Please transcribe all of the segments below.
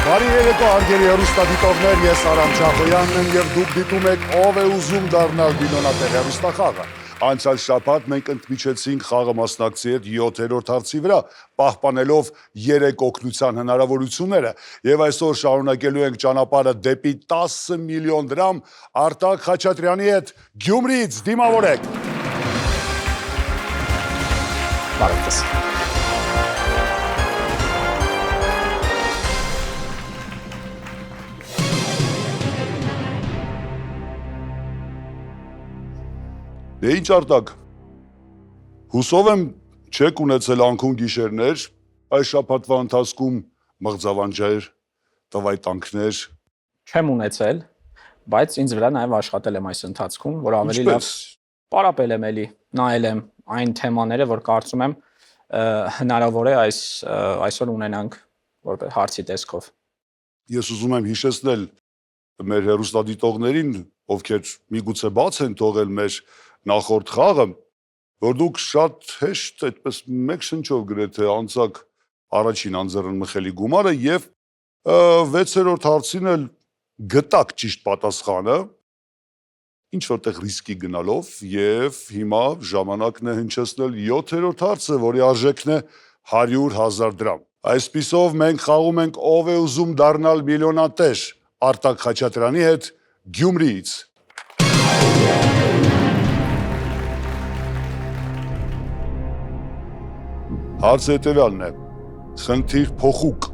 Բարի երեկո հարգելի հեռուստադիտողներ, ես Արամ Չախոյանն եմ եւ դուք դիտում եք «Ով է ուզում դառնալ միլիոնատեր» հեռուստախաղը։ Անցյալ շաբաթ մենք ընդմիջեցինք խաղը մասնակցի հետ 7-րդ հարցի վրա, պահպանելով 3 օգնության հնարավորությունները, եւ այսօր շարունակելու ենք ճանապարհը դեպի 10 միլիոն դրամ Արտակ Խաչատրյանի հետ Գյումրիից դիմավորեք։ Բարև։ Դե ինչ Արտակ, հուսով եմ չեք ունեցել անքուն գիշերներ, այս շաբաթվա ընթացքում մղձավանջեր, տվայտանքներ։ Չեմ ունեցել, բայց ինձ վրա նաև աշխատել եմ այս ընթացքում, որ ավելի լավ պարապել եմ էլի, նայել եմ այն թեմաները, որ կարծում եմ հնարավոր է այսօր ունենանք որպես հարցի տեսքով։ Ես ուզում եմ հիշեցնել մեր հեռուստադիտողներին, ովքեր միգուցե բաց են թողել մեր նախորդ խաղը, որ դուք շատ հեշտ այդպես մեկ շնչով գրեթե անցաք առաջին անձեռնմխելի գումարը եւ 6-րդ հարցին էլ գտաք ճիշտ պատասխանը, ինչ որտեղ ռիսկի գնալով եւ հիմա ժամանակն է հնչեցնել 7-րդ հարցը, որի արժեքն է 100,000 դրամ։ Այսպիսով մենք խաղում ենք «Ով է ուզում դառնալ միլիոնատեր» Արտակ Խաչատրյանի հետ Գյումրիից։ Հարցը հետևյալն է, խնդիր փոխուկ։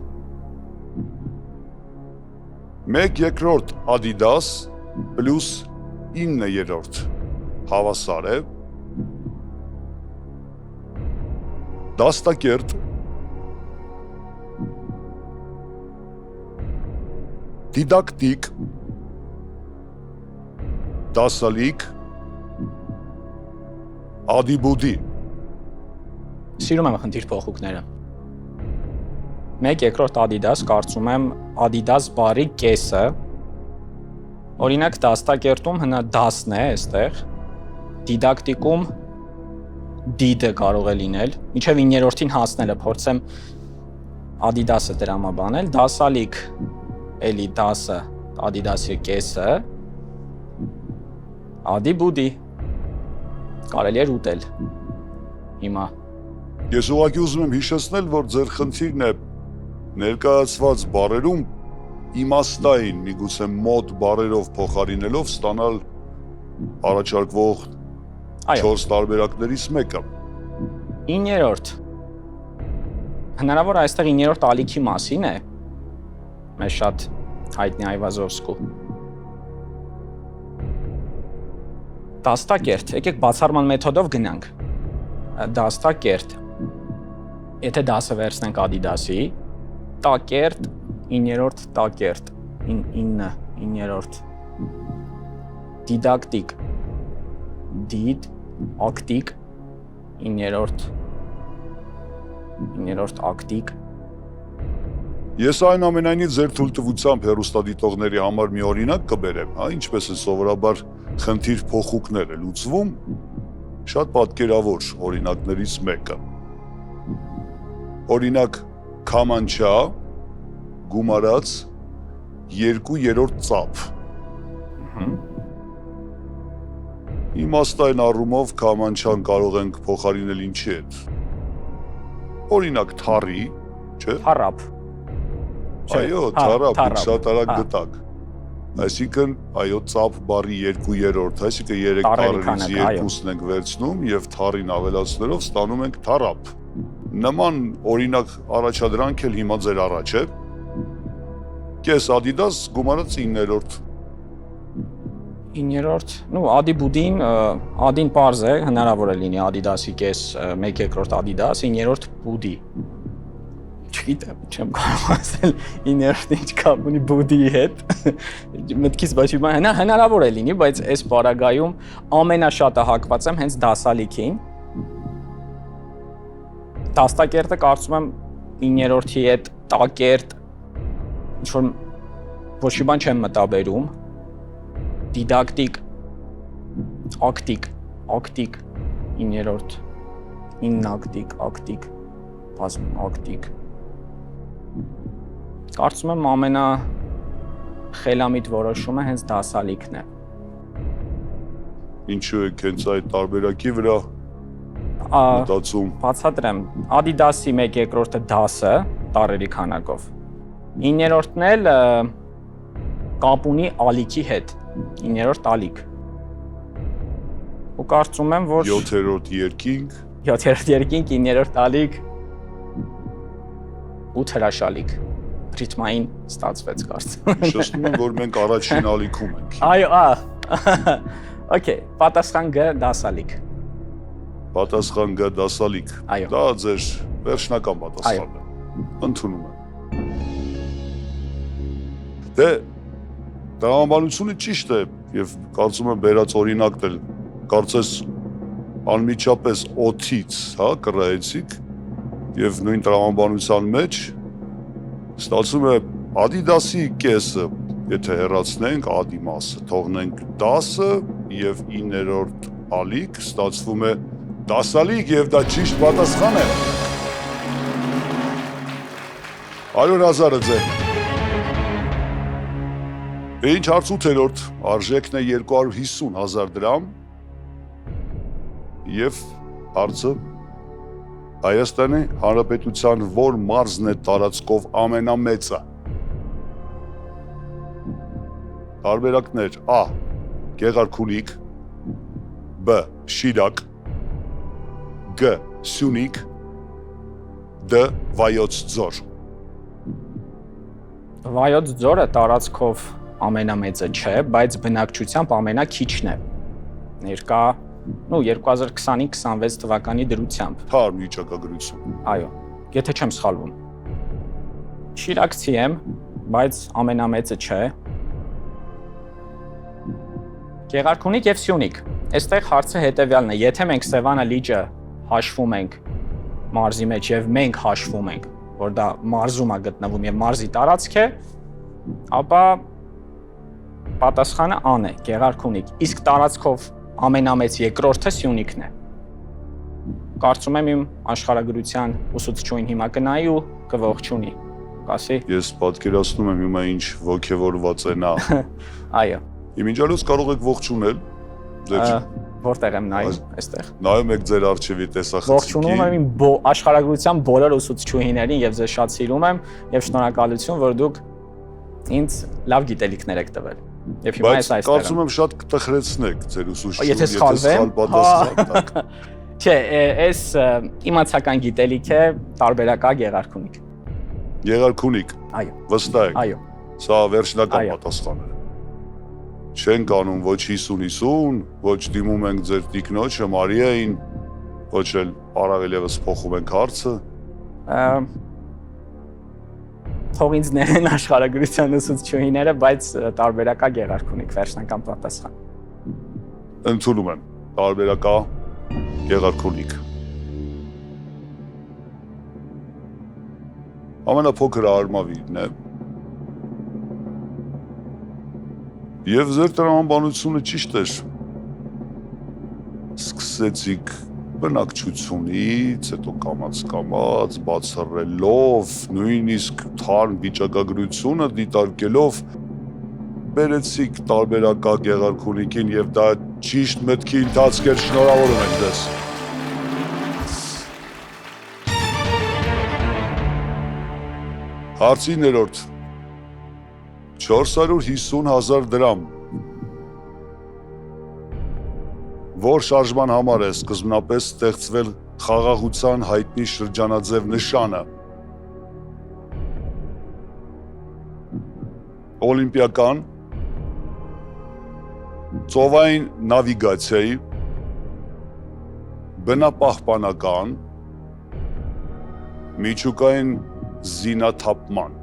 1/2 Adidas պլյուս 9/3 հավասար է դաստակերտ, դիդակտիկ, դասալիկ, ադիբուդի։ Սիրում եմ խնդիր փոխուկները։ 1/2 Adidas, կարծում եմ Adidas բարի կեսը։ Օրինակ դաստակերտում հնա դասն է այստեղ։ Դիդակտիկում դիդը կարող է լինել, մինչև 9-րդին հասնելը փորձեմ Adidas-ը դրամաբանել, դասալիկ էլի դասը Adidas-ի կեսը։ Ադիբուդի կարելի է ուտել։ Հիմա Ես ուղղակի ուզում եմ հիշեցնել, որ ձեր խնդիրն է ներկայացված բառերում իմաստային, միգուցե մոտ բառերով փոխարինելով ստանալ առաջարկվող 4 տարբերակներից մեկը։ 9-րդ։ Հնարավոր այստեղ 9-րդ ալիքի մասին է։ Մեզ շատ հայտնի Այվազովսկու։ Դաստակերտ, եկեք բացառման մեթոդով գնանք։ Դաստակերտ։ Եթե դասը վերցնենք Adidas-ի, տակերտ, 9-րդ տակերտ, 9-րդ, դիդակտիկ, դիդ, ակտիկ, 9-րդ ակտիկ։ Ես այն ամենայնիվ ձեր թույլտվությամբ հեռուստադիտողների համար մի օրինակ կբերեմ, ինչպես է սովորաբար խնդիր փոխուկները լուծվում, շատ պատկերավոր օրինակներից մեկը։ Օրինակ Քամանչա գումարած 2/3 ծափ։ Իմաստային առումով Քամանչան կարող ենք փոխարինել ինչի հետ։ Օրինակ թառի, չէ՞։ Թառապ։ Այո, թառապ, շատ արագ գտակ։ Այսինքն, այո, ծափ բառի 2/3, այսինքն 3 տառերից 2-ն ենք վերցնում եւ թառին ավելացնելով ստանում ենք թառապ։ Նման օրինակ առաջադրանք էլ հիմա ձեր առաջ է։ Կես Adidas գումարած 9-րդ։ 9-րդ, Ադիբուդին, Ադին պարզ է, հնարավոր է լինի Adidas-ի կես 1/2 Adidas, 9-րդ բուդի։ Չգիտեմ, չեմ կարող ասել 9-րդը ինչ կապ ունի բուդիի հետ։ Մտքից ոչ մի բան հնարավոր է լինի, բայց այս պարագայում ամենաշատը հակված եմ հենց դասալիքին։ Դաստակերտը կարծում եմ 9-րդի հետ տակերտ ինչ-որ ոչ մի բան չեմ մտաբերում։ Դիդակտիկ, ակտիկ, 9-րդ, 9 ակտիկ, բազմ ակտիկ, Կարծում եմ ամենա խելամիտ որոշումը հենց դասալիքն է։ Ինչու եք հենց այդ տարբերակի վրա մտածում։ Բացատրեմ, Adidas-ի 1/2-ը դասը տարերի քանակով։ 9-րդն էլ կապ ունի ալիքի հետ։ 9-րդ ալիք։ Ու կարծում եմ, որ 7-րդ երկինք, 7-րդ երկինք, 9-րդ ալիք, 8 հրաշալիք։ Ռիթմային ստացվեց կարծում։ Հիշեցնում եմ, որ մենք առաջին ալիքում ենք։ Այո, Okay, պատասխան G դասալիք։ Պատասխան G դասալիք։ Այո։ Դա ձեր վերջնական պատասխանն է։ Ընդունում եմ։ Դե տրամաբանությունը ճիշտ է եւ կարծում եմ բերած օրինակն էլ կարծես անմիջապես օթից, հա, կռայեցիք եւ նույն տրամաբանության մեջ ստացվում է Adidas-ի կեսը, եթե հեռացնենք Adi մասը, թողնենք 10-ը եւ 9-րդ ալիք, ստացվում է դասալիք եւ դա ճիշտ պատասխան է։ 100,000-ը ձեր։ Ինչ հարց 8-րդ արժեքն է 250,000 դրամ եւ հարցը Հայաստանի Հանրապետության որ մարզն է տարածքով ամենամեծը։ Տարբերակներ A. Գեղարքունիք B. Շիրակ G. Սյունիք D. Վայոց ձոր։ Վայոց ձորը տարածքով ամենամեծը չէ, բայց բնակչությամբ ամենաքիչն է։ Ներկա 2025-26 թվականի դրությամբ։ Թարմ վիճակագրություն։ Այո, եթե չեմ սխալվում։ Շիրակցի եմ, բայց ամենամեծը չէ։ Գեղարքունիք եւ Սյունիք։ Այստեղ հարցը հետեւյալն է. եթե մենք Սևանա լիճը հաշվում ենք մարզի մեջ եւ մենք հաշվում ենք, որ դա մարզում է գտնվում եւ մարզի տարածք է, ապա պատասխանը A-ն է, Գեղարքունիք։ Իսկ տարածքով ամենամեծ երկրորդը Սյունիքն է։ Կարծում եմ իմ աշխարհագրության ուսուցչուհին հիմա կնայի ու կողջունի։ Կասի։ Ես պատկերացնում եմ հիմա ինչ ոգևորված է նա։ Այո։ Իմիջիալոց կարող եք ողջունել։ Որտեղ եմ նայում, այստեղ։ Նայում եք ձեր արխիվի տեսախցիկին։ Ողջունում եմ իմ աշխարհագրության բոլոր ուսուցչուհիներին եւ ձեզ շատ սիրում եմ եւ շնորհակալություն, որ դուք ինձ լավ գիտելիքներ եք տվել։ Եվ հիմա ես այստեղ եմ։ Կարծում եմ շատ կտխրեցնեք ձեր ուսուցչուհին, եթե սխալ պատասխան տաք։ Չէ, այս իմացական գիտելիք է տարբերակա Գեղարքունիք։ Գեղարքունիք։ Այո։ Վստահ եք։ Այո։ Սա վերջնական պատասխանն է։ Չենք անում ոչ 50-50, ոչ դիմում ենք ձեր տիկնոջը Մարիային, ոչ էլ առավել եւս փոխում ենք հարցը։ Թող ինձ ներեն աշխարհագրության ուսուցչուհիները, բայց տարբերակա Գեղարքունիք վերջնական պատասխան։ Ընդունում եմ։ Տարբերակա Գեղարքունիք։ Ամենափոքր արմավիրն է։ Եվ ձեր տրամաբանությունը ճիշտ էր։ Սկսեցիք բնակչությունից, հետո կամաց բացառելով, նույնիսկ թարմ վիճակագրությունը դիտարկելով բերեցիք տարբերակա Գեղարքունիքին եւ դա ճիշտ մտքի ընթացք էր, շնորհավորում եմ ձեզ։ Հարցի 9-րդ 450,000 դրամ, որ շարժման համար է սկզբնապես ստեղծվել խաղաղության հայտնի շրջանաձև նշանը։ Օլիմպիական, ծովային նավիգացիայի, բնապահպանական, միջուկային զինաթափման։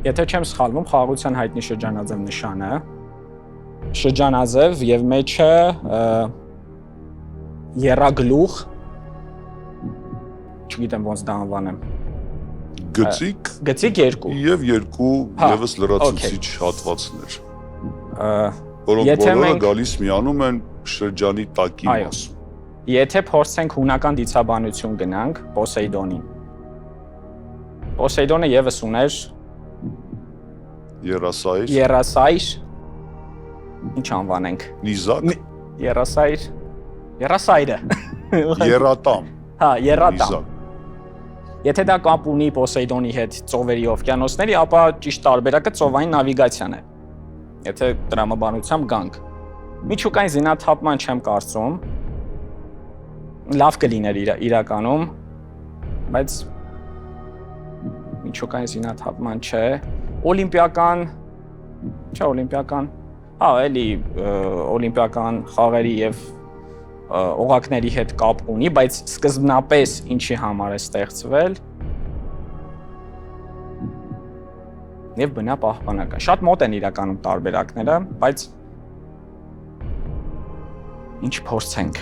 Եթե չեմ սխալվում, խաղաղության հայտնի շրջանաձև նշանը, շրջանաձև եւ մեջը եռագլուխ, չգիտեմ ոնց դա անվանեմ։ Գծիկ երկու եւ երկու եւս լրացուցիչ հատվածներ, որոնք եթե բոլորը մենք գալիս միանում են շրջանի տակի մասում։ Եթե փորձենք հունական դիցաբանություն գնանք Պոսեյդոնին։ Պոսեյդոնը եւս ուներ երասայր։ Ինչ անվանենք։ Նիզակ։ Երասայրը։ Երատամ։ Հա, երատամ։ Եթե դա կապ ունի Պոսեյդոնի հետ ծովերի օվկիանոսների, ապա ճիշտ տարբերակը ծովային նավիգացիան է։ Եթե տրամաբանությամբ գանք։ Միջուկային զինաթափման չեմ կարծում։ Լավ կլիներ իրականում, բայց միջուկային զինաթափման չէ։ Օլիմպիական, հա, էլի օլիմպիական խաղերի եւ օղակների հետ կապ ունի, բայց սկզբնապես ինչի համար է ստեղծվել եւ բնապահպանական։ Շատ մոտ են իրականում տարբերակները, բայց ինչ փորձենք։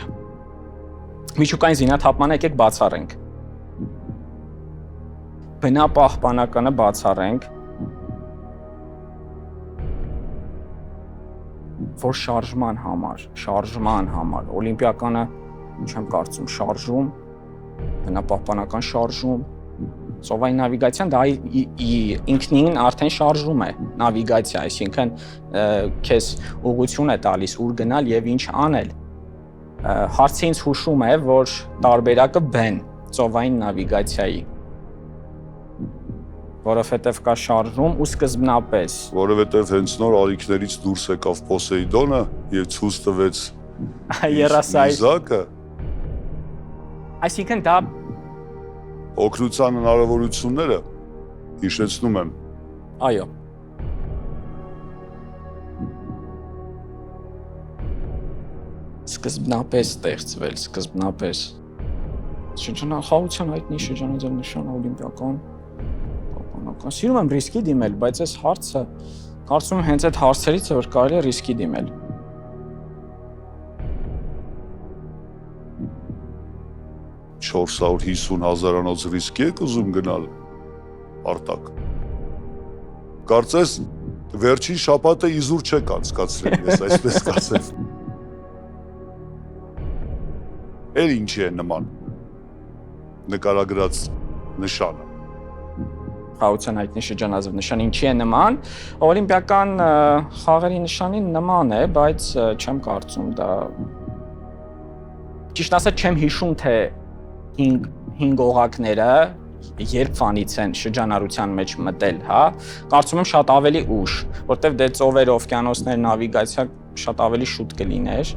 Միջուկային զինաթափմանը եկեք բացառենք։ Բնապահպանականը բացառենք, որ շարժման համար, օլիմպիականը չեմ կարծում շարժում, բնապահպանական շարժում, ծովային նավիգացիան դա ինքնին արդեն շարժում է, նավիգացիա, այսինքն քեզ ուղղություն է տալիս ուր գնալ եւ ինչ անել։ Հարցը ինձ հուշում է, որ տարբերակը բեն ծովային նավիգացիայի, որովհետև կա շարժում ու սկզբնապես։ Որովհետև հենց նոր ալիքներից դուրս եկավ Պոսեյդոնը եւ ցույց տվեց երասայրը։ Այսինքն դա օգնության հնարավորությունները հիշեցնում եմ։ Այո։ Սկզբնապես ստեղծվել։ Շրջանախաղության հայտնի շրջանաձև նշան օլիմպիական Սիրում եմ ռիսկի դիմել, բայց այս հարցը կարծում եմ հենց այդ հարցերից է, որ կարելի է ռիսկի դիմել։ $450,000-անոց ռիսկի եք ուզում գնալ Արտակ։ Կարծես վերջին շաբաթը իզուր չեք անցկացրել, ես այսպես կասեմ։ Էլ ինչի է նման նկարագրած նշանը։ Խաղության հայտնի շրջանաձև նշան ինչի է նման, օլիմպիական խաղերի նշանին նման է, բայց չեմ կարծում դա ճիշտ ասած չեմ հիշում թե 5 օղակները երբ վանից են շրջանառության մեջ մտել, հա, կարծում եմ շատ ավելի ուշ, որտեղ դե ծովեր, օվկիանոսներ, նավիգացիա շատ ավելի շուտ կլիներ։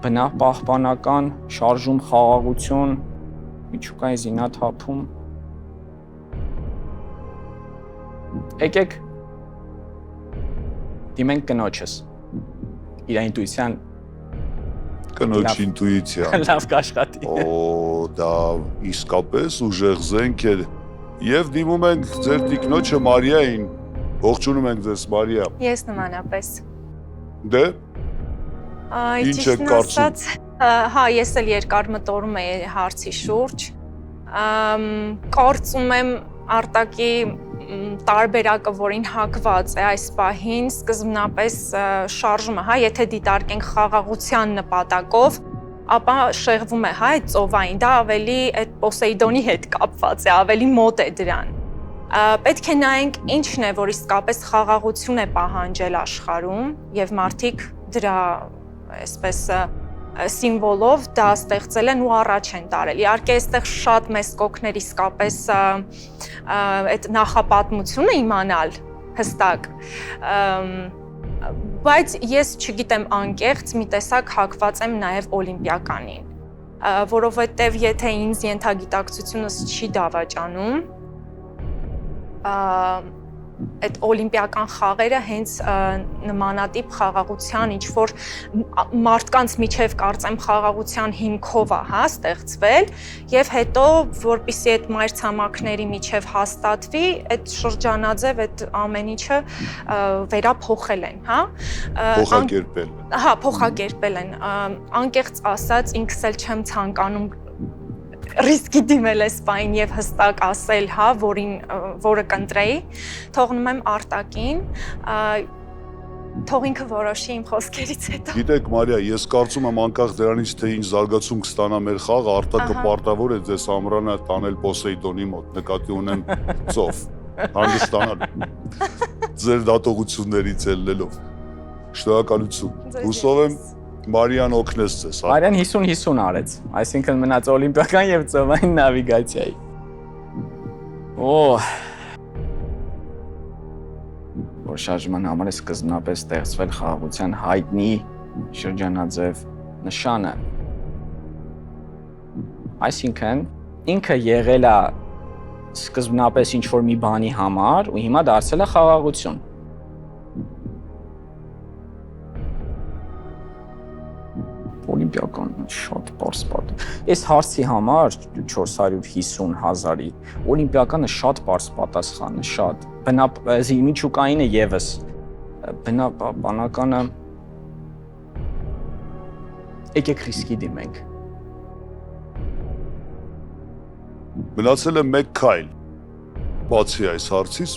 Բնապահպանական շարժում, խաղաղություն, միջուկային զինաթափում Եկեք դիմենք կնոջս, իր ինտուիցիան կնոջ ինտուիցիան լավ կաշխատի։ Դա իսկապես ուժեղ զենք է եւ դիմում ենք ձեր տիկնոջը Մարիային, ողջունում ենք ձեզ Մարիա։ Ես նմանապես։ Դե ինչ եք կարծում։ Հա, ես էլ երկար մտորում եմ հարցի շուրջ։ Կարծում եմ Արտակի տարբերակը, որին հակված է այս պահին, սկզբնապես շարժումը, հա, եթե դիտարկենք խաղաղության նպատակով, ապա շեղվում է, հա, այդ ծովային, դա ավելի այդ Պոսեյդոնի հետ կապված է, ավելի մոտ է դրան։ Պետք է նայենք ինչն է, որ իսկապես խաղաղություն է պահանջել աշխարհում եւ մարդիկ դրա այսպես սիմվոլով դա ստեղծել են ու առաջ են տարել։ Իհարկե, այստեղ շատ մեծ կօգներ իսկապես այդ նախապատմությունը իմանալ հստակ։ Բայց ես չգիտեմ անկեղծ մի տեսակ հակված եմ նաև օլիմպիականին, որովհետև եթե ինձ ենթագիտակցությունս չի դավաճանում, այդ օլիմպիական խաղերը հենց նմանատիպ խաղաղության ինչ-որ մարդկանց միջև կարծեմ խաղաղության հիմքով է, հա, ստեղծվել եւ հետո որպիսի այդ մայրցամաքների միջև հաստատվի, այդ շրջանաձև այդ ամեն ինչը վերափոխել են, հա։ Փոխակերպել։ Հա, փոխակերպել են։ Անկեղծ ասած, ինքս էլ չեմ ցանկանում ռիսկի դիմել այս պայն եւ հստակ ասել, հա, որը կընտրեի, թողնում եմ Արտակին, Թող ինքը որոշի իմ խոսքերից հետո։ Գիտեք, Մարիա, ես կարծում եմ անկախ դրանից, թե ինչ զարգացում կստանա մեր խաղը, Արտակը պարտավոր է ձեզ ամռանը տանել Պոսեյդոնի մոտ, նկատի ունեմ ծով, հանգստանալ։ Ձեր դատողություններից ելնելով։ Շնորհակալություն։ Հուսով եմ Մարիան օգնեց ձեզ, հա։ Մարիան 50-50 արեց, այսինքն մնաց օլիմպիական եւ ծովային նավիգացիայի։ Որ շարժման համար է սկզբնապես ստեղծվել խաղաղության հայտնի շրջանաձև նշանը։ Այսինքն ինքը եղել է սկզբնապես ինչ-որ մի բանի համար ու հիմա դարձել է խաղաղություն։ Օլիմպիական շատ պարզ պատ։ Այս հարցի համար 450,000-ի օլիմպիականը շատ պարզ պատասխան է, շատ։ Միջուկայինը եւս բնականը եկեք ռիսկի դիմենք։ Մնացել է մեկ քայլ։ Բացի այս հարցից,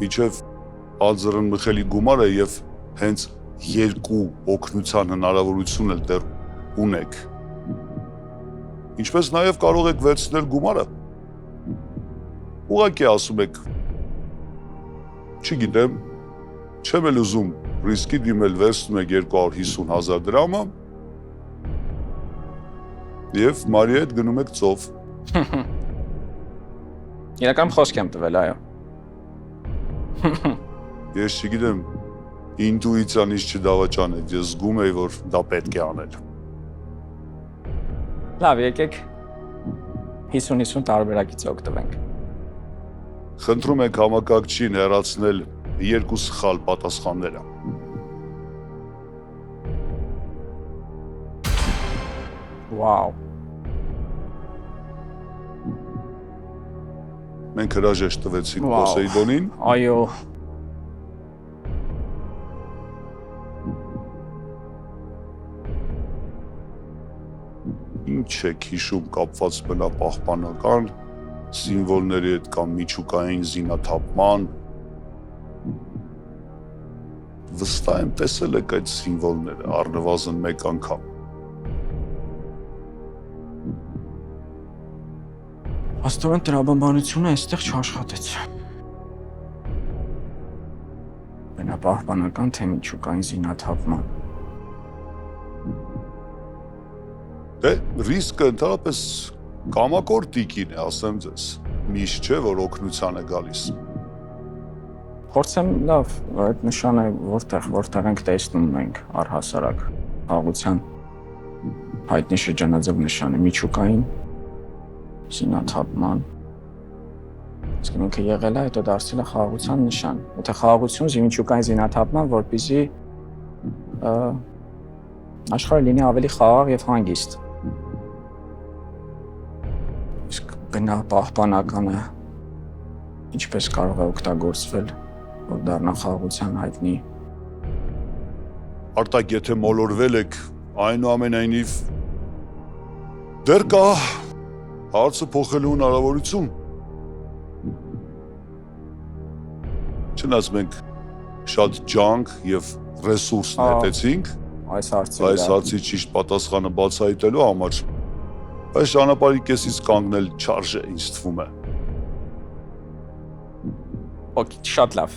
միջև Ալզերն Մխելի գումարը եւ հենց երկու օգնության հնարավորություն էլ դեռ ունեք։ Ինչպես նաև կարող եք վերցնել գումարը։ Ուղղակի ասում եք, չգիտեմ, չեմ էլ ուզում ռիսկի դիմել, վերցնում եք 250,000 դրամը եւ Մարիայի հետ գնում եք ծով։ Իրական խոսք եմ տվել, այո։ Ես չգիտեմ, ինտուիցիանից չդավաճանեք, ես զգում եի, որ դա պետք է անել։ Լավ, եկեք 50-50 տարբերակից օգտվենք։ Խնդրում ենք համակարգչին հեռացնել երկու սխալ պատասխանները։ Վաու։ Մենք հրաժեշտ տվեցինք Պոսեյդոնին։ Այո։ Ինչ եք հիշում կապված բնապահպանական սիմվոլների հետ կամ միջուկային զինաթափման։ Վստահ եմ տեսել եք այդ սիմվոլները առնվազն մեկ անգամ։ Աստորեն տրամաբանությունը այստեղ չաշխատեց։ Բնապահպանական թե միջուկային զինաթափման։ Դե ռիսկը ընդհանրապես կամակորտիկին է, ասեմ ձեզ, միշտ չէ, որ օգնության է գալիս։ Փորձեմ լավ, այդ նշանը որտեղ ենք տեսնում մենք առհասարակ խաղաղության հայտնի շրջանաձև նշանը միջուկային զինաթափման։ Իսկ ինքը եղել է, հետո դարձել է խաղաղության նշան։ Եթե խաղաղություն միջուկային զինաթափման, որպեսզի աշխարհը լինի ավելի խաղաղ եւ հանգիստ։ Իսկ բնապահպանականը ինչպես կարող է օգտագործվել, որ դառնա խաղաղության հայտնի։ Արտակ, եթե մոլորվել եք, այնուամենայնիվ դեռ կա հարցը փոխելու հնարավորություն։ Չնայած մենք շատ ջանք եւ ռեսուրս նետեցինք այս հարցի ճիշտ պատասխանը բացահայտելու համար, այս ճանապարհի կեսից կանգնել չարժե, ինձ թվում է։ Okay, շատ լավ։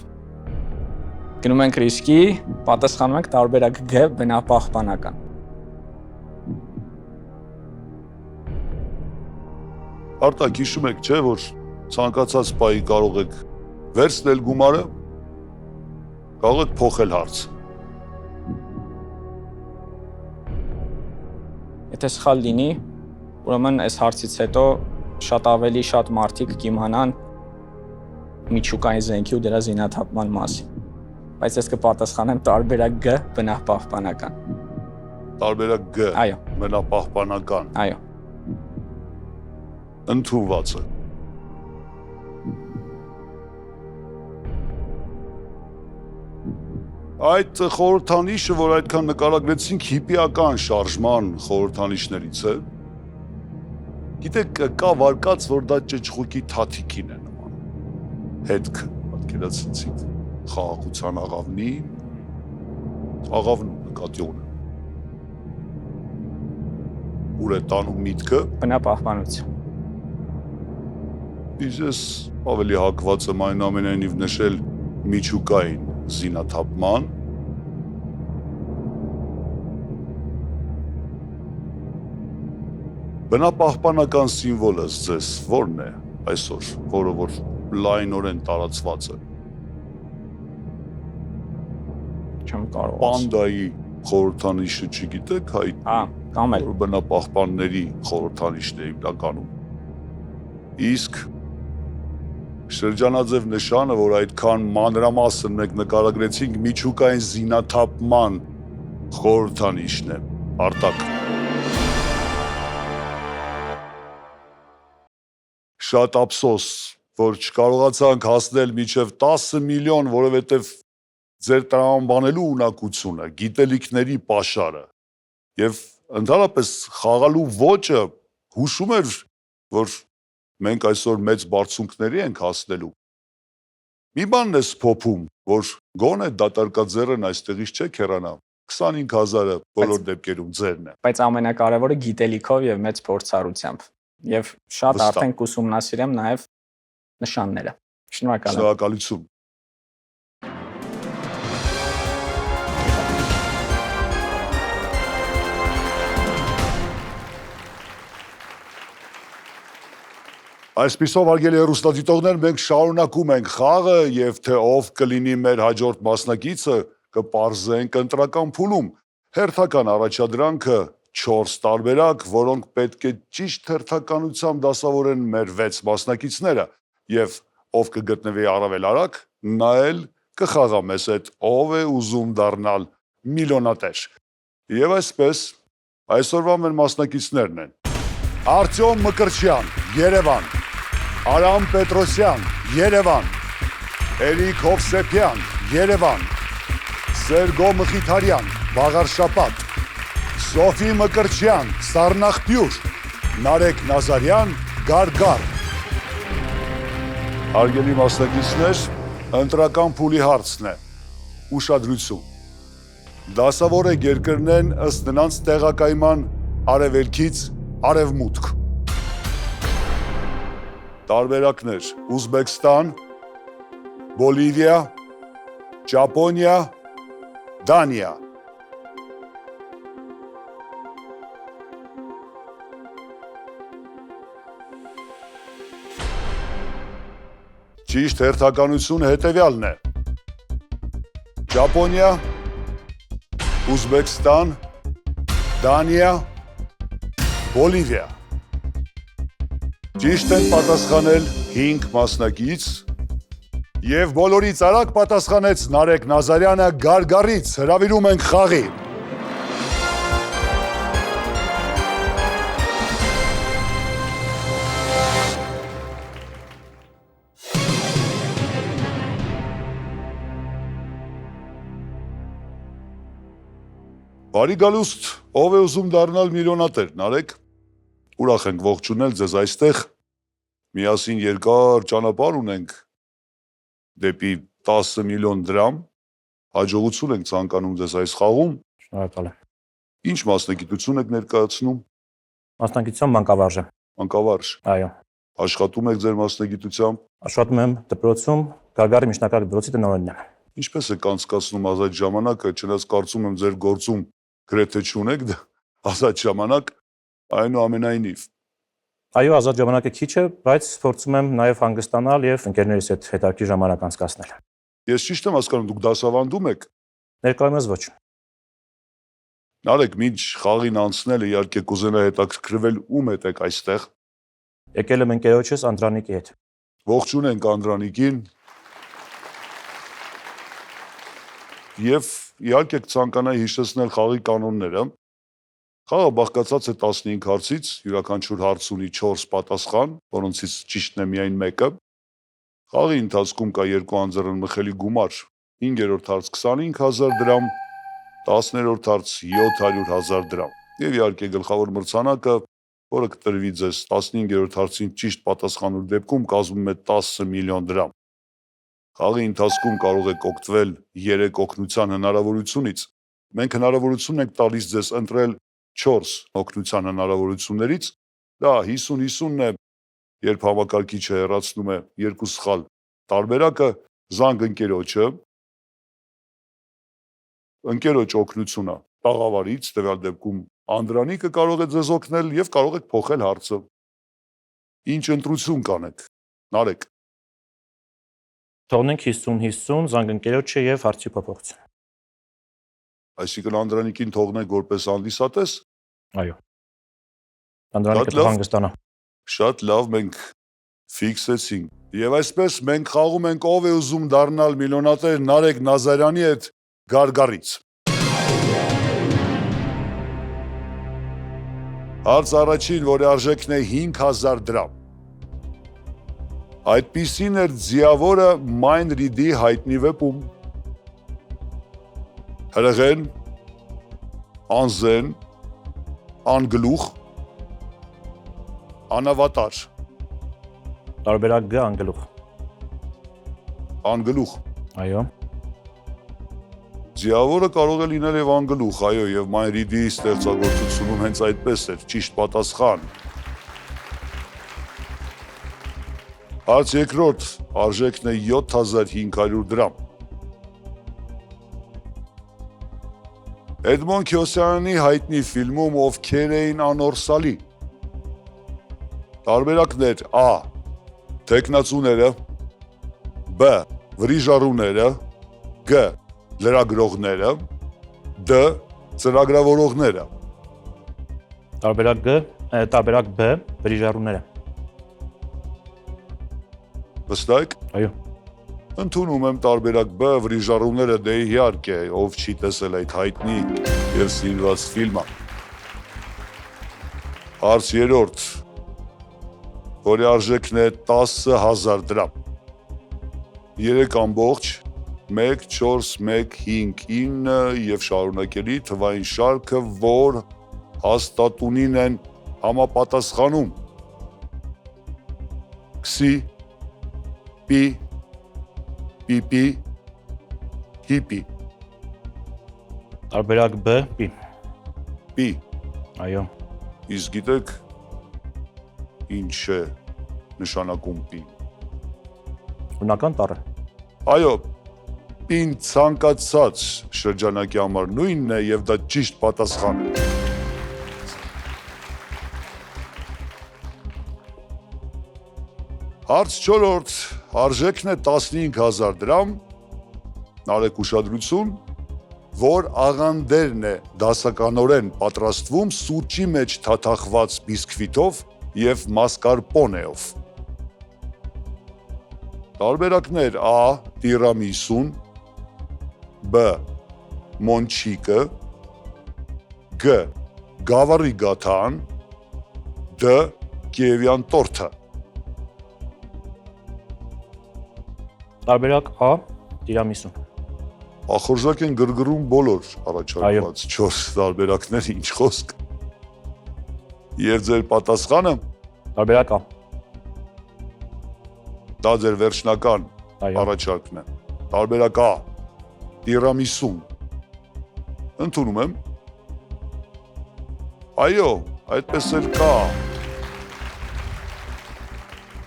Գնում ենք ռիսկի, պատասխանում ենք տարբերակ G բնապահպանական։ Արտակ, հիշում եք, չէ, որ ցանկացած պահի կարող եք վերցնել գումարը, կարող եք փոխել հարցը։ Եթե սխալ լինի, ուրեմն այս հարցից հետո շատ ավելի շատ մարդիկ կիմանան միջուկային զենքի ու դրա զինաթափման մասին։ Բայց ես կպատասխանեմ տարբերակ G բնապահպանական։ Տարբերակ G Այո։ բնապահպանական։ Այո։ Ընդունված է։ Այդ խորհրդանիշը, որ այդքան նկարագրեցինք, հիպիական շարժման խորհրդանիշներից է։ Գիտեք, կա վարկած, որ դա ճճղուկի թաթիկին է նման։ Հետք պատկերացրեցիք խաղաղության աղավնին, աղավն նկատի ունեմ։ Ուր է տանում միտքը, Բնապահպանություն։ իսկ ես ավելի հակված եմ այնուամենայնիվ նշել միջուկային զինաթափման, բնապահպանական սիմվոլը ձեզ ո՞րն է այսօր, որը որ լայնորեն տարածված է։ Չեմ կարող։ Պանդայի խորհրդանիշը չգիտեք, հայտ Կամ էլ բնապահպանների խորհրդանիշն է հիմնականում։ Իսկ շրջանաձև նշանը, որ այդքան մանրամասն մենք նկարագրեցինք, միջուկային զինաթափման խորհրդանիշն է, Արտակ։ Շատ ափսոս, որ չկարողացանք հասնել մինչև 10 միլիոն, որովհետև ձեր տրամաբանելու ունակությունը, գիտելիքների պաշարը եւ ընդհանրապես խաղալու ոճը հուշում էր, որ մենք այսօր մեծ բարձունքների ենք հասնելու։ Մի բանն է սփոփում, որ գոնե դատարկաձեռն այստեղից չէ քերանա, 25,000-ը բոլոր դեպքերում ձերն է։ բայց ամենակարևորը գիտելիքով եւ մեծ փորձառությամբ։ Եվ շատ Վստահ։ արդեն կուսումնասիրեմ նաեւ նշանները։ Շնորհակալ եմ։ Շնորհակալություն։ Այսպիսով արգելի հեռուստադիտողներ, մենք շարունակում ենք խաղը եւ թե ով կլինի մեր հաջորդ մասնակիցը կպարզենք ընտրական փուլում։ Հերթական առաջադրանքը 4 տարբերակ, որոնք պետք է ճիշտ հերթականությամբ դասավորեն մեր 6 մասնակիցները եւ ով կգտնվի առավել արագ, նա էլ կխաղա մեզ հետ ով է ուզում դառնալ միլիոնատեր։ Եվ այսպես այսօրվա մեր մասնակիցներն են. Արտյոմ Մկրտչյան, Երևան, Արամ Պետրոսյան, Երևան, Էրիկ Հովսեփյան, Երևան, Սերգո Մխիթարյան, Բաղարշապատ, Սոֆի Մկրտչյան, Սառնախպյուր, Նարեկ Նազարյան, Գարգար։ Հարգելի մասնակիցներ, ընտրական փուլի հարցն է, ուշադրություն։ Դասավորեք երկրներն ըստ նրանց տեղակայման արևելքից արևմուտք։ Տարբերակներ՝ Ուզբեկստան, Բոլիվիա, Ճապոնիա, Դանիա։ Ճիշտ հերթականությունը հետևյալն է. Ճապոնիա, Ուզբեկստան, Դանիա, Բոլիվիա։ Ճիշտ են պատասխանել 5 մասնակից եւ բոլորից արագ պատասխանեց Նարեկ Նազարյանը Գարգարից։ Հրավիրում ենք խաղի։ Բարի գալուստ, ով է ուզում դառնալ միլիոնատեր, Նարեկ։ Ուրախ ենք ողջունել ձեզ այստեղ։ Միասին երկար ճանապարհ ունենք դեպի 10 միլիոն դրամ։ Հաջողություն ենք ցանկանում ձեզ այս խաղում։ Շնորհակալ եմ։ Ինչ մասնագիտություն եք ներկայացնում։ Մասնակցության մանկավարժ եմ։ Մանկավարժ։ Այո։ Աշխատում եք ձեր մասնագիտությամբ։ Աշխատում եմ դպրոցում, Գարգարի միջնակարգ դպրոցի տնօրենն եմ։ Ինչպես եք անցկացնում ազատ ժամանակը, չնայած կարծում եմ ձեր գործում գրեթե չունեք ազատ ժամանակ, այնուամենայնիվ։ Այո, ազատ ժամանակը քիչ է, բայց փորձում եմ նաև հանգստանալ եւ ընկերներիս հետ հետաքրքիր ժամանակ անցկացնել։ Ես ճիշտ եմ հասկանում, դուք դասավանդում եք։ Ներկայումս ոչ։ Նարեկ, մինչ խաղին անցնելը իհարկե կուզենա հետաքրքրվել ում հետ եք այստեղ։ Եկել եմ ընկերոջս Անդրանիկի հետ։ Ողջունենք Անդրանիկին։ Եվ իհարկե կցանկանայի հիշեցնել խաղի կանոնները։ Խաղը բաղկացած է 15 հարցից, յուրաքանչյուր հարց ունի 4 պատասխան, որոնցից ճիշտն է միայն մեկը։ Խաղի ընթացքում կա 2 անձեռնմխելի գումար, 5-րդ հարց 25,000 դրամ, 10-րդ հարց 700,000 դրամ։ Եվ իհարկե գլխավոր մրցանակը, որը կտրվի ձեզ 15-րդ հարցին ճիշտ պատասխանելու դեպքում կազմում է 10 միլիոն դրամ։ Խաղի ընթացքում կարող եք օգտվել 3 օգնության հնարավորությունից։ մենք հնարավորություն ենք տալիս ձեզ ընտրել 4 օգնության հնարավորություններից, դա 50-50-ն է, երբ համակարգիչը հեռացնում է երկու սխալ տարբերակը, զանգ ընկերոջը, ընկերոջ օգնությունը տաղավարից, տվյալ դեպքում Անդրանիկը կարող է ձեզ օգնել եւ կարող եք փոխել հարցը։ Ինչ ընտրություն կանեք, նարեք։ Թողնենք 50-50 զանգընկերոջը եւ հարցի փոփոխություն։ Այսինքն Անդրանիկին թողնենք որպես հանդիսատես։ Այո։ Անդրանիկը հանգստանա։ Շատ լավ, մենք ֆիքսեցինք։ Եվ այսպես մենք խաղում ենք ով է ուզում դառնալ միլիոնատեր Նարեկ Նազարյանի հետ Գարգարից։ Հարց առաջին, որի արժեքն է 5000 դրամ։ Այդպիսին էր ձիավորը Mind Read-ի հայտնի վեպում։ Հրեղեն, անզեն, անգլուխ, անավատար, Տարբերակ Գ անգլուխ։ անգլուխ։ Այո։ Ձիավորը կարող է լինել եւ անգլուխ, այո, եւ Mind Read-ի ստեղծագործությունում հենց այդպես էր, ճիշտ պատասխան։ Հարց երկրորդ, արժեքն է 7500 դրամ։ Էդմոն Քյոսյանի հայտնի ֆիլմում ովքեր էին անորսալի։ Տարբերակներ A. Տեխնացուները, B. Վրիժառուները, G. Լրագրողները, D. Ծրագրավորողները։ Տարբերակ B վրիժառուները։ Վստահ եք։ Այո։ Ընդունում եմ տարբերակ B. Վրիժառուները, դե իհարկե, ով չի տեսել այդ հայտնի եւ սիրված ֆիլմը։ Հարց երրորդ, որի արժեքն է 10000 դրամ։ 3.14159 եւ շարունակելի թվային շարքը, որ հաստատունին են համապատասխանում։ Քսի, պի, պիպի, հիպի։ Տարբերակ B պի։ Պի։ Այո։ Իսկ գիտեք ինչ է նշանակում պի։ Բնական տառը։ Այո, պին ցանկացած շրջանակի համար նույնն է եւ դա ճիշտ պատասխան է։ Հարց 4, արժեքն է 15000 դրամ, նարեք ուշադրություն, որ աղանդերն է դասականորեն պատրաստվում սուրճի մեջ թաթախված բիսկվիտով եւ մասկարպոնեով։ Տարբերակներ A. Տիրամիսուն, B. Մոնչիկը, G. Գավառի գաթան, D. Կիևյան տորթը։ Տարբերակ A տիրամիսուն։ Ախորժակ են գրգռում բոլոր առաջարկված 4 տարբերակներ, ինչ խոսք։ Եվ ձեր պատասխանը Տարբերակ A։ դա ձեր վերջնական Այո։ առաջարկն է։ Տարբերակ A. Տիրամիսուն։ Ընդունում եմ։ Այո, այդպես էլ կա։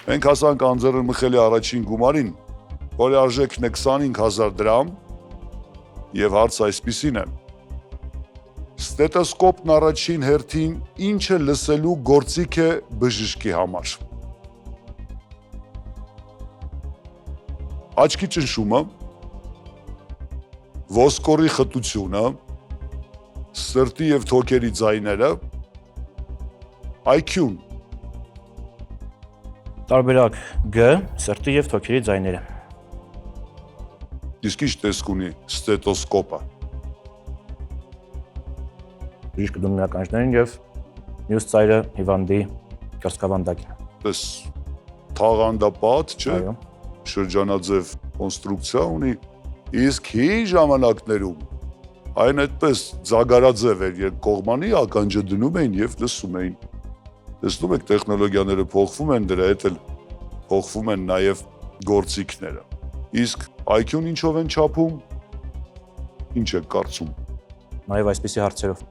Մենք հասանք Անձեռն Մխելի առաջին գումարին, որի արժեքն է 25000 դրամ, եւ հարցը այսպիսին է. Ստետոսկոպն առաջին հերթին ինչը լսելու գործիք է բժշկի համար։ Աչքի ճնշումը, ոսկորի խտությունը, սրտի եւ թոքերի ձայները, IQ-ն։ Տարբերակ G սրտի եւ թոքերի ձայները։ Իսկ ինչ տեսք ունի ստետոսկոպը։ Բժիշկը դնում է ականջներին եւ մյուս ծայրը հիվանդի կրծքավանդակին։ Պես թաղանդապատ, չէ՞։ Այո։ Շրջանաձև կոնստրուկցիա ունի, իսկ հին ժամանակներում այն այդպես ձագարաձև էր, երբ կողմանի ականջը դնում էին եւ լսում էին։ Տեսնում եք, տեխնոլոգիաները փոխվում են, դրա հետ էլ փոխվում են նաեւ գործիքները։ Իսկ IQ-ն ինչով են չափում։ Ինչ է կարծում։ Նաև այսպիսի հարցերով։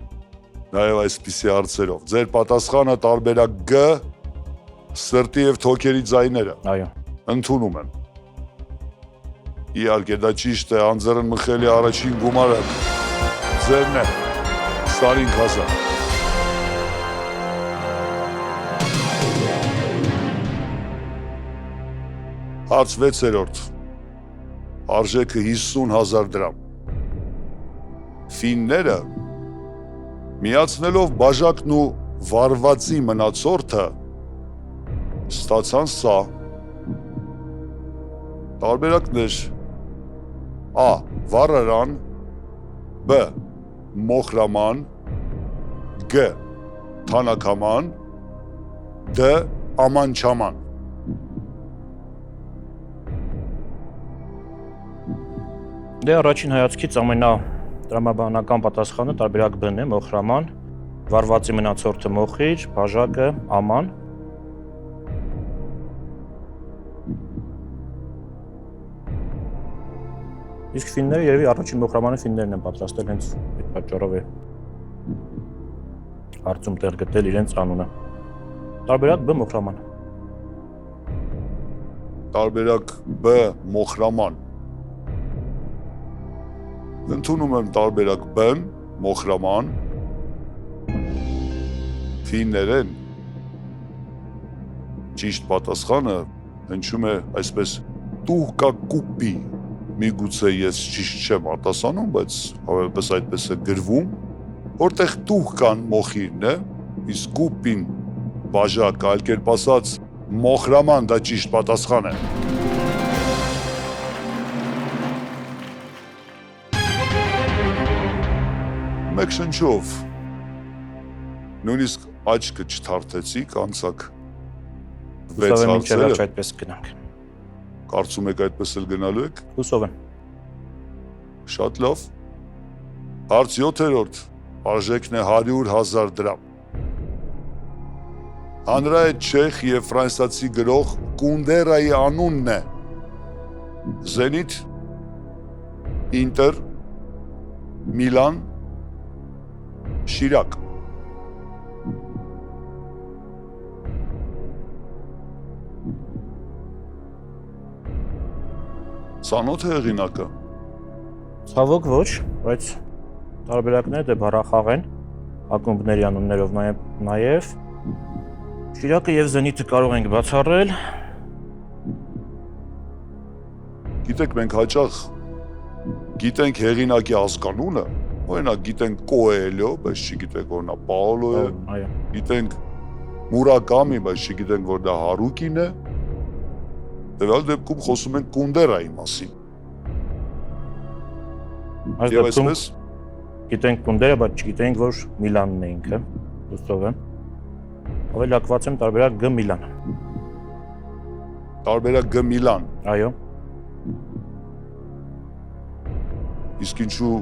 Նաև այսպիսի հարցերով։ Ձեր պատասխանը տարբերակ G սրտի եւ թոքերի ձայները։ Այո։ Ընդունում եմ։ Իհարկե դա ճիշտ է, Անձեռն Մխելի առաջին գումարը ձերն է։ Ստալին Քազան։ Հարց 6-րդ։ Արժեքը 50,000 դրամ։ Ֆինները միացնելով բաժակն ու վարվածի մնացորդը ստացան սա։ Տարբերակներ A. Վառարան B. Մոխրաման G. Թանաքաման D. Ամանչաման Դե առաջին հայացքից ամենատրամաբանական պատասխանը տարբերակ B-ն է, մոխրաման, վարվածի մնացորդը մոխիր, բաժակը աման։ Իսկ ֆինները երևի առաջին մոխրամանը ֆիններն են պատրաստել հենց այդ պատճառով է հարցում տեղ գտել իրենց անունը։ Տարբերակ B մոխրաման։ Տարբերակ B. Մոխրաման Ընդունում եմ տարբերակ B-ն, մոխրաման, ֆիններեն, ճիշտ պատասխանը հնչում է այսպես տուհկա կուպի, միգուցե ես ճիշտ չեմ արտասանում, բայց հավանաբար այդպես է գրվում, որտեղ տուհկան մոխիրն է, իսկ կուպին բաժակը, այլ կերպ ասած մոխրաման դա ճիշտ պատասխան է։ Մեկ շնչով, նույնիսկ աչքը չթարթեցիք, անցակ վեց Հուսով եմ հարցերը, վերջ այդպես գնանք։ կարծում եք այդպես էլ գնալու եք, Հուսով եմ։ շատ լավ, հարց 7-րդ, արժեքն է 100,000 դրամ, հանրայդ չեխ և ֆրանսիացի գրող Կունդերայի անունն է, Զենիթ, Ինտեր, Միլան, Շիրակ Ծանոթ է հեղինակը Ցավոք ոչ, բայց տարբերակները դե բառախաղ են, ակումբների անուններով նաև Շիրակը եւ Զենիթը կարող ենք բացառել։ Գիտեք մենք հաճախ գիտենք հեղինակի ազգանունը Օրինակ գիտենք Կոելյո, բայց չգիտենք որ նա Պաոլո է, Այո։ գիտենք Մուրակամի, բայց չգիտենք որ դա Հարուկին է։ Տվյալ դեպքում խոսում ենք Կունդերայի մասին։ Այս Եվ դեպքում այսպես գիտենք Կունդերը, բայց չգիտենք որ Միլանն է ինքը, հուսով եմ։ Ավելի հակված եմ տարբերակ G Միլան։ տարբերակ G Միլան, Այո։ իսկ ինչու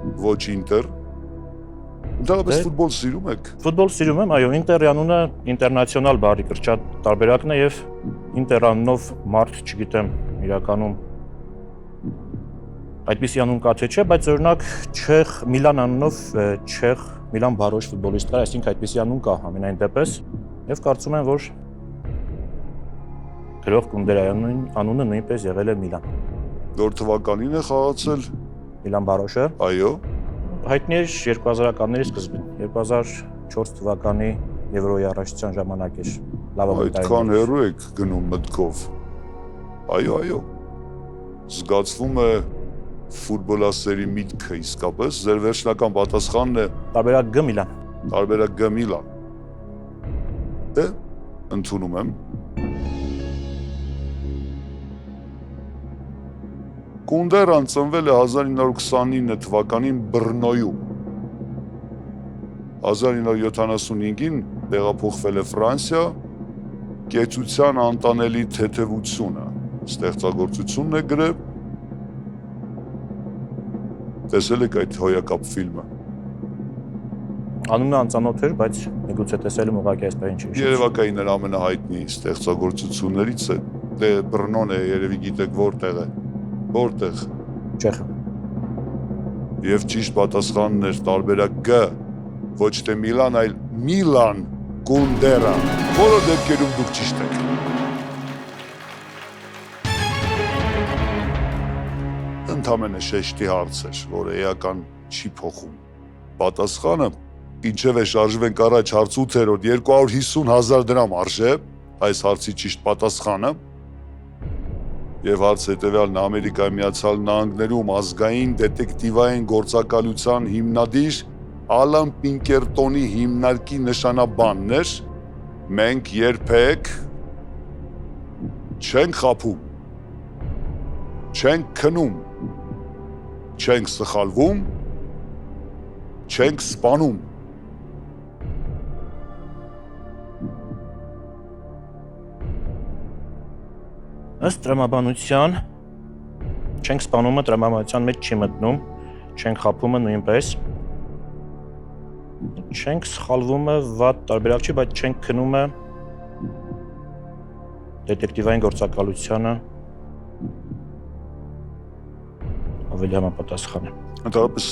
ոչ Ինտեր։ Ընդհանրապես ֆուտբոլ սիրում եք։ Ֆուտբոլ սիրում եմ, այո, Ինտերի անունը ինտերնացիոնալ բառի կրճատ տարբերակն է եւ Ինտեր անունով մարդ, չգիտեմ, իրականում այդպիսի անուն կա թե չէ, բայց օրինակ չեխ Միլան անունով չեխ Միլան բարոշ ֆուտբոլիստ կա, այսինքն այդպիսի անուն կա ամենայն դեպս եւ կարծում եմ որ գրող Կունդերայի անունը նույնպես եղել է Միլան։ Որ թվականին է խաղացել։ Միլան բարոշը Այո։ հայտնի էր 2000-ականների սկզբին, 2004 թվականի Եվրոյի առաջացան ժամանակ էր լավագույն Այդքան հեռու եք գնում մտքով։ Այո։ Զգացվում է ֆուտբոլասերի միտքը իսկապես, ձեր վերջնական պատասխանն է տարբերակ G Միլան։ տարբերակ G Միլան։ Դե, ընդունում եմ։ Կունդերան ծնվել է 1929 թվականին Բռնոյում։ 1975-ին տեղափոխվել է Ֆրանսիա, կեցության անտանելի թեթևությունը, ստեղծագործությունն է գրել։ Տեսել եք այդ հոյակապ ֆիլմը։ Անունը անծանոթ էր, բայց միգուցե տեսել եմ ուղղակի այսպես ինչ է։ Երևակայի նրա ամենահայտնի ստեղծագործություններից է։ Դե Բռնոն է, երևի գիտեք որտեղ է։ Որտեղ։ Չեխը։ Եվ ճիշտ պատասխանն էր տարբերակ G, ոչ թե Միլան, այլ Միլան Կունդերա։ Բոլոր դեպքերում դուք ճիշտ եք։ Ընդամենը շեշտի հարց էր, որը էական չի փոխում։ Պատասխանը, ինչև է շարժվենք առաջ հարց 8-րդ 250,000 դրամ արժե, այս հարցի ճիշտ պատասխանը, եւ հարց հետեւյալն Ամերիկայի Միացյալ Նահանգներում ազգային դետեկտիվային գործակալության հիմնադիր Ալան Պինկերտոնի հիմնարկի նշանաբանն էր, մենք երբեք չենք խաբում, չենք քնում, չենք սխալվում, չենք սպանում։ Ըստ տրամաբանության չենք սպանումը տրամաբանության մեջ չի մտնում, չենք խաբումը նույնպես, չենք սխալվումը վատ տարբերակ չի, բայց չենք քնումը դետեկտիվային գործակալությանը ավելի համապատասխան է։ Ընդհանրապես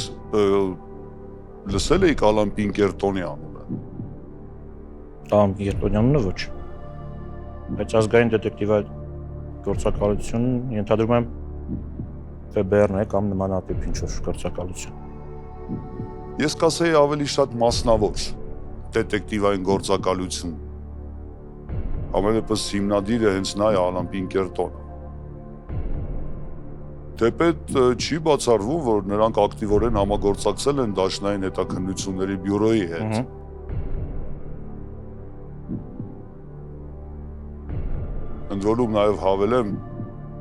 լսել եք Ալան Պինկերտոնի անունը։ Ալան Պինկերտոնի անունը ոչ, բայց ազգային դետեկտիվային գործակալություն ենթադրում եմ ՖԲՌ-ն է կամ նմանատիպ ինչ-որ գործակալություն։ Ես կասեի ավելի շատ մասնավոր դետեկտիվային գործակալություն։ Ամենապես հիմնադիրը հենց նա է Ալան Պինկերտոնը։ Թեպետ չի բացառվում, որ նրանք ակտիվորեն համագործակցել են Դաշնային հետաքննությունների բյուրոյի հետ։ Ընդ որում նաև հավելեմ,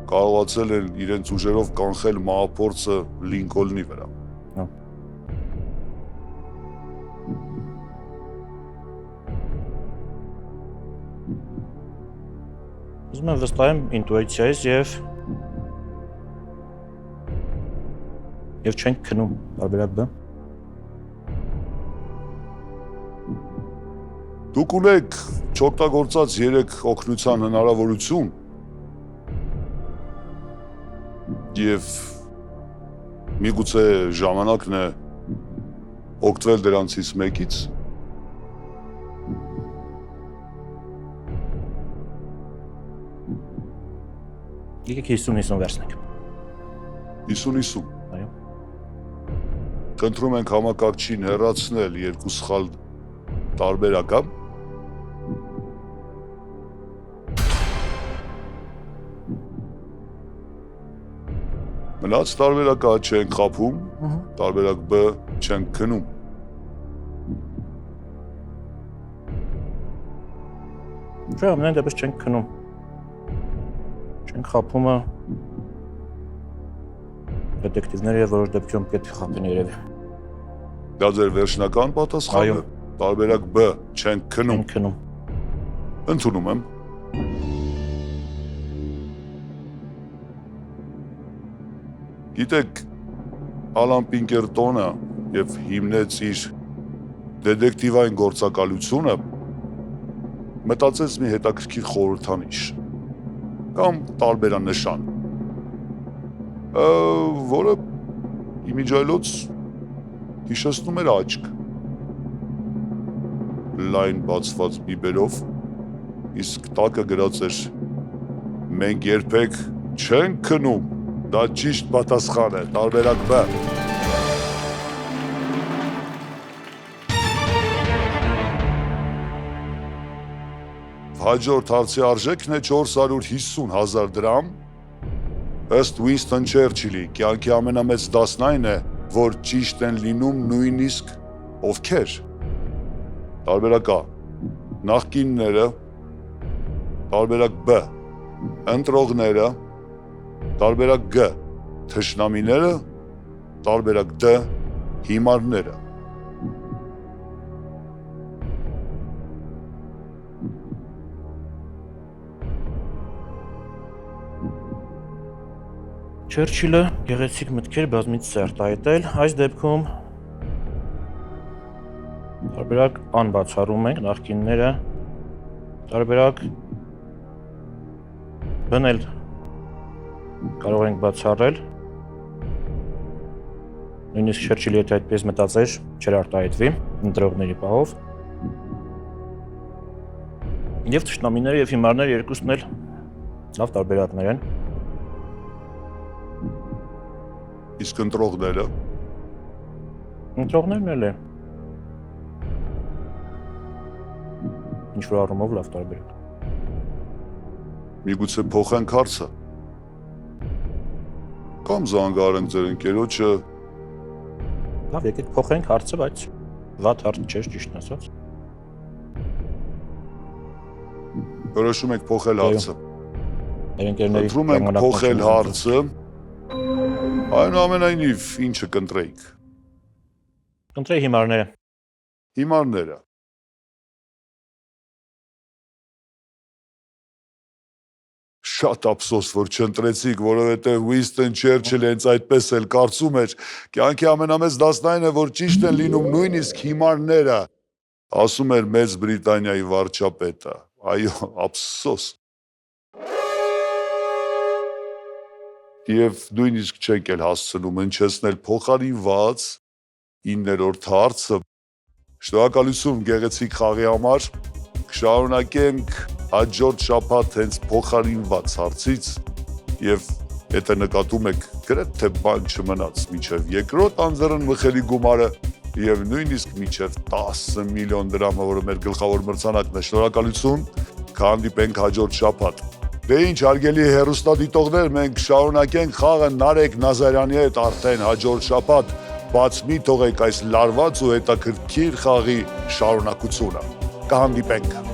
կարողացել են իրենց ուժերով կանխել մահափորձը Լինկոլնի վրա։ Ուզում եմ վստահեմ ինտուիցիայից եւ չենք քնում տարբերակ B։ Դուք ունեք չօգտագործած 3 օգնության հնարավորություն եւ միգուցե ժամանակն է օգտվել դրանցից մեկից։ Եկեք 50-50 վերցնենք։ 50-50։ Այո։ Խնդրում ենք համակարգչին հեռացնել 2 սխալ տարբերակը։ Մնաց տարբերակը չենք խաբում, տարբերակ B չենք քնում։ Չէ, ամեն դեպս չենք քնում։ Չենք խաբումը դետեկտիվները եւ որոշ դեպքերում պետք է խաբեն երևի։ Դա ձեր վերջնական պատասխանը։ Այո։ Տարբերակ B չենք քնում։ Չենք քնում։ Ընդունում եմ։ Գիտեք, Ալան Պինկերտոնը եւ հիմնեց իր դետեկտիվային գործակալությունը, մտածեց մի հետաքրքիր խորհրդանիշ կամ տարբերանշան, որը իմիջիայլոց հիշեցնում էր աչք, լայն բացված բիբերով, իսկ տակը գրած էր մենք երբեք չենք քնում։ Դա ճիշտ պատասխան է, տարբերակ B։ Հաջորդ հարցի արժեքն է 450,000 դրամ։ Ըստ Ուինստոն Չերչիլի, կյանքի ամենամեծ դասն այն է, որ ճիշտ են լինում նույնիսկ ովքեր։ Տարբերակ A. Նախկինները, տարբերակ B. Ընտրողները, տարբերակ G. Թշնամիները, տարբերակ D. Հիմարները։ Չերչիլը գեղեցիկ մտքեր բազմից արտահայտել, այս դեպքում տարբերակ A-ն բացառում ենք, նախկինները, տարբերակ B-ն էլ կարող ենք բացառել, Նույնիսկ Չերչիլը եթե այդպես մտածեր, չէր արտահայտվի ընտրողների պահով։ Եվ թշնամիները եւ հիմարները երկուսն էլ լավ տարբերակներ են։ Իսկ ընտրողները Ընտրողներն էլ են։ Ինչ-որ առումով լավ տարբերակ։ միգուցե փոխենք հարցը։ Կամ զանգարենք ձեր ընկերոջը, Լավ, եկեք փոխենք հարցը, բայց վատ հարց չէր, ճիշտն ասած։ որոշում եք փոխել Այո։ հարցը։ Մեր ընկերների Խնդրում ենք փոխել հարցը։ Այնուամենայնիվ, ինչը կընտրեիք։ Կընտրեի հիմարները։ Հիմարները։ Շատ ափսոս, որ չընտրեցիք, որովհետև Winston Churchill-ը հենց այդպես էլ կարծում էր, կյանքի ամենամեծ դասն այն է, որ ճիշտ են լինում նույնիսկ հիմարները, ասում էր Մեծ Բրիտանիայի վարչապետը։ Այո, ափսոս։ Եվ նույնիսկ չենք էլ հասցնում հնչեցնել փոխարինված 9-րդ հարցը։ Շնորհակալություն գեղեցիկ խաղի համար։ Կշարունակենք հաջորդ շաբաթ հենց փոխարինված հարցից եւ եթե նկատում եք գրեթե բան չմնաց մինչեւ երկրորդ անձեռնմխելի գումարը եւ նույնիսկ մինչեւ 10 միլիոն դրամը, որը մեր գլխավոր մրցանակն է, շնորհակալություն, կհանդիպենք հաջորդ շաբաթ։ Դե ինչ, հարգելի հեռուստադիտողներ, մենք շարունակենք խաղը Նարեկ Նազարյանի հետ արդեն հաջորդ շաբաթ, բաց մի թողեք այս լարված ու հետաքրքիր խաղի շարունակությունը։ Կհանդիպենք։